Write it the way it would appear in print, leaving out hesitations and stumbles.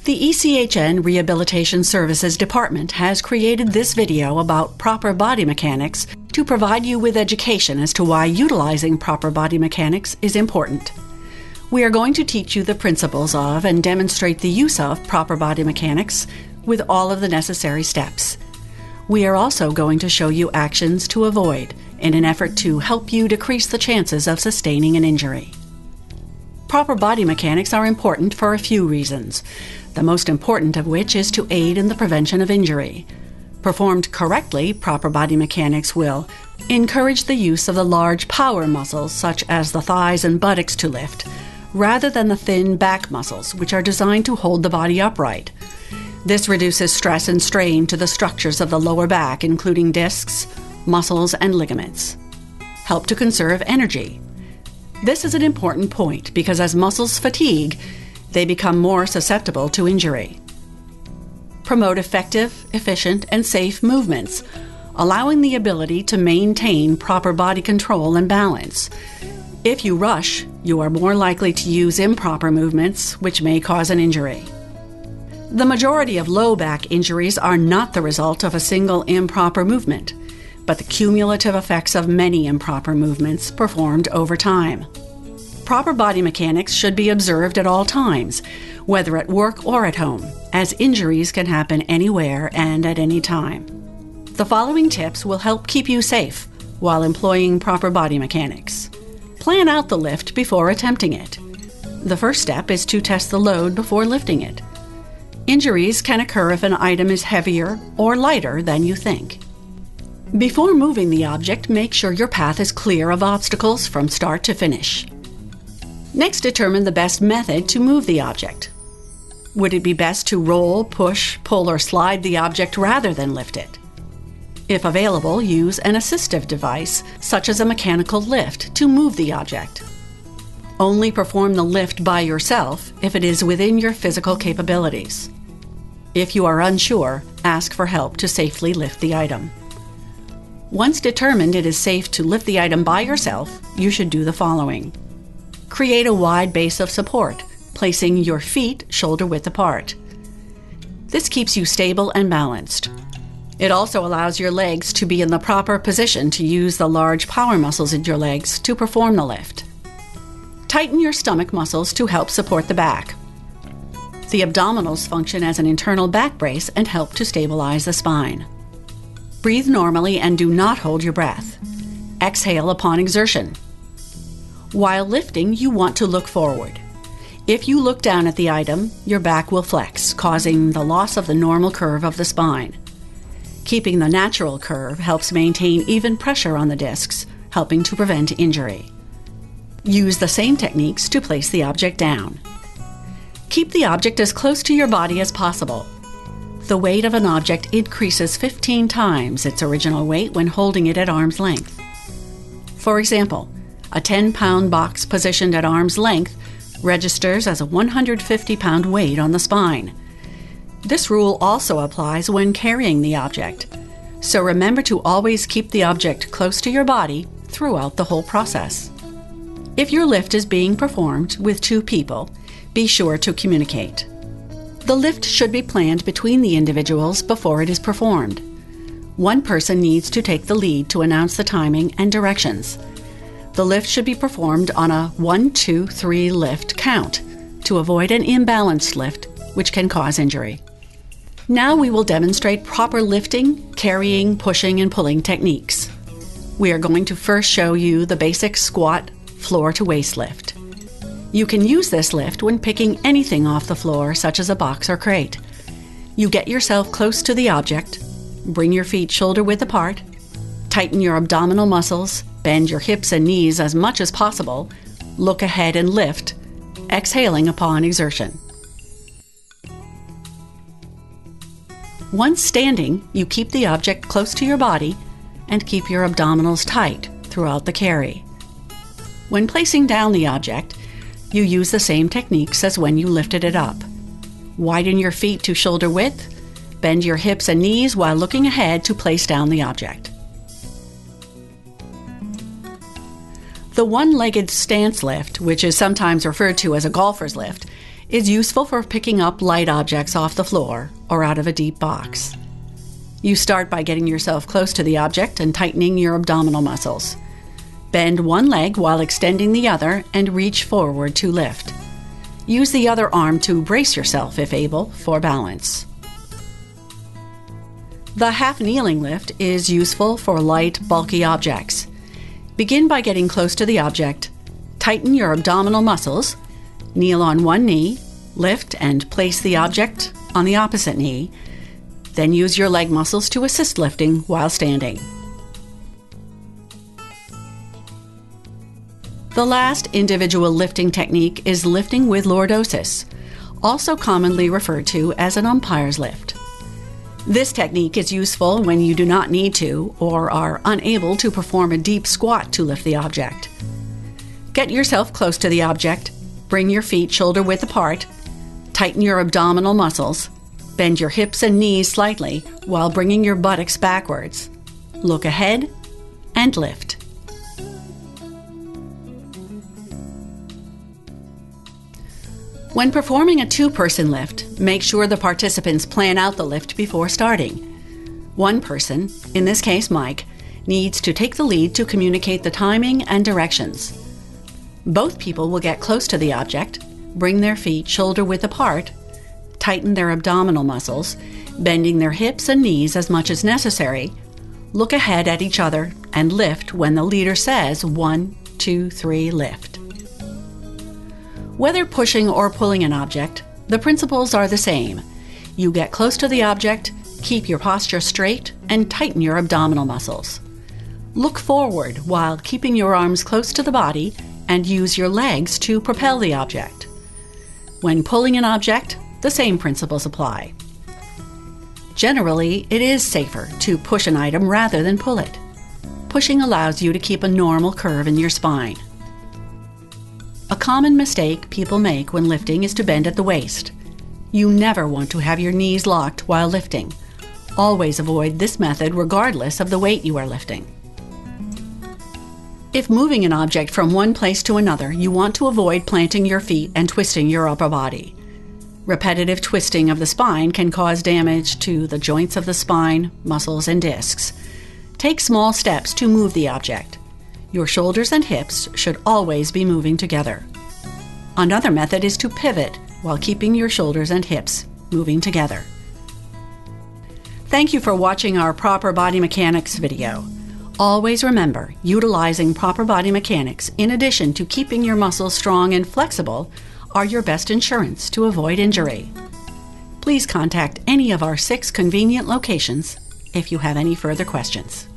The ECHN Rehabilitation Services Department has created this video about proper body mechanics to provide you with education as to why utilizing proper body mechanics is important. We are going to teach you the principles of and demonstrate the use of proper body mechanics with all of the necessary steps. We are also going to show you actions to avoid in an effort to help you decrease the chances of sustaining an injury. Proper body mechanics are important for a few reasons, the most important of which is to aid in the prevention of injury. Performed correctly, proper body mechanics will encourage the use of the large power muscles such as the thighs and buttocks to lift, rather than the thin back muscles which are designed to hold the body upright. This reduces stress and strain to the structures of the lower back, including discs, muscles, and ligaments. Help to conserve energy. This is an important point because as muscles fatigue, they become more susceptible to injury. Promote effective, efficient, and safe movements, allowing the ability to maintain proper body control and balance. If you rush, you are more likely to use improper movements, which may cause an injury. The majority of low back injuries are not the result of a single improper movement, but the cumulative effects of many improper movements performed over time. Proper body mechanics should be observed at all times, whether at work or at home, as injuries can happen anywhere and at any time. The following tips will help keep you safe while employing proper body mechanics. Plan out the lift before attempting it. The first step is to test the load before lifting it. Injuries can occur if an item is heavier or lighter than you think. Before moving the object, make sure your path is clear of obstacles from start to finish. Next, determine the best method to move the object. Would it be best to roll, push, pull, or slide the object rather than lift it? If available, use an assistive device, such as a mechanical lift, to move the object. Only perform the lift by yourself if it is within your physical capabilities. If you are unsure, ask for help to safely lift the item. Once determined it is safe to lift the item by yourself, you should do the following. Create a wide base of support, placing your feet shoulder-width apart. This keeps you stable and balanced. It also allows your legs to be in the proper position to use the large power muscles in your legs to perform the lift. Tighten your stomach muscles to help support the back. The abdominals function as an internal back brace and help to stabilize the spine. Breathe normally and do not hold your breath. Exhale upon exertion. While lifting, you want to look forward. If you look down at the item, your back will flex, causing the loss of the normal curve of the spine. Keeping the natural curve helps maintain even pressure on the discs, helping to prevent injury. Use the same techniques to place the object down. Keep the object as close to your body as possible. The weight of an object increases 15 times its original weight when holding it at arm's length. For example, a 10-pound box positioned at arm's length registers as a 150-pound weight on the spine. This rule also applies when carrying the object, so remember to always keep the object close to your body throughout the whole process. If your lift is being performed with two people, be sure to communicate. The lift should be planned between the individuals before it is performed. One person needs to take the lead to announce the timing and directions. The lift should be performed on a 1, 2, 3 lift count to avoid an imbalanced lift, which can cause injury. Now we will demonstrate proper lifting, carrying, pushing, and pulling techniques. We are going to first show you the basic squat, floor-to-waist lift. You can use this lift when picking anything off the floor, such as a box or crate. You get yourself close to the object, bring your feet shoulder-width apart, tighten your abdominal muscles, bend your hips and knees as much as possible, look ahead and lift, exhaling upon exertion. Once standing, you keep the object close to your body and keep your abdominals tight throughout the carry. When placing down the object, you use the same techniques as when you lifted it up. Widen your feet to shoulder width, bend your hips and knees while looking ahead to place down the object. The one-legged stance lift, which is sometimes referred to as a golfer's lift, is useful for picking up light objects off the floor or out of a deep box. You start by getting yourself close to the object and tightening your abdominal muscles. Bend one leg while extending the other and reach forward to lift. Use the other arm to brace yourself, if able, for balance. The half-kneeling lift is useful for light, bulky objects. Begin by getting close to the object. Tighten your abdominal muscles. Kneel on one knee, lift and place the object on the opposite knee. Then use your leg muscles to assist lifting while standing. The last individual lifting technique is lifting with lordosis, also commonly referred to as an umpire's lift. This technique is useful when you do not need to or are unable to perform a deep squat to lift the object. Get yourself close to the object, bring your feet shoulder width apart, tighten your abdominal muscles, bend your hips and knees slightly while bringing your buttocks backwards. Look ahead and lift. When performing a two-person lift, make sure the participants plan out the lift before starting. One person, in this case Mike, needs to take the lead to communicate the timing and directions. Both people will get close to the object, bring their feet shoulder width apart, tighten their abdominal muscles, bending their hips and knees as much as necessary, look ahead at each other, and lift when the leader says 1, 2, 3, lift. Whether pushing or pulling an object, the principles are the same. You get close to the object, keep your posture straight, and tighten your abdominal muscles. Look forward while keeping your arms close to the body and use your legs to propel the object. When pulling an object, the same principles apply. Generally, it is safer to push an item rather than pull it. Pushing allows you to keep a normal curve in your spine. A common mistake people make when lifting is to bend at the waist. You never want to have your knees locked while lifting. Always avoid this method regardless of the weight you are lifting. If moving an object from one place to another, you want to avoid planting your feet and twisting your upper body. Repetitive twisting of the spine can cause damage to the joints of the spine, muscles, and discs. Take small steps to move the object. Your shoulders and hips should always be moving together. Another method is to pivot while keeping your shoulders and hips moving together. Thank you for watching our Proper Body Mechanics video. Always remember, utilizing proper body mechanics in addition to keeping your muscles strong and flexible are your best insurance to avoid injury. Please contact any of our 6 convenient locations if you have any further questions.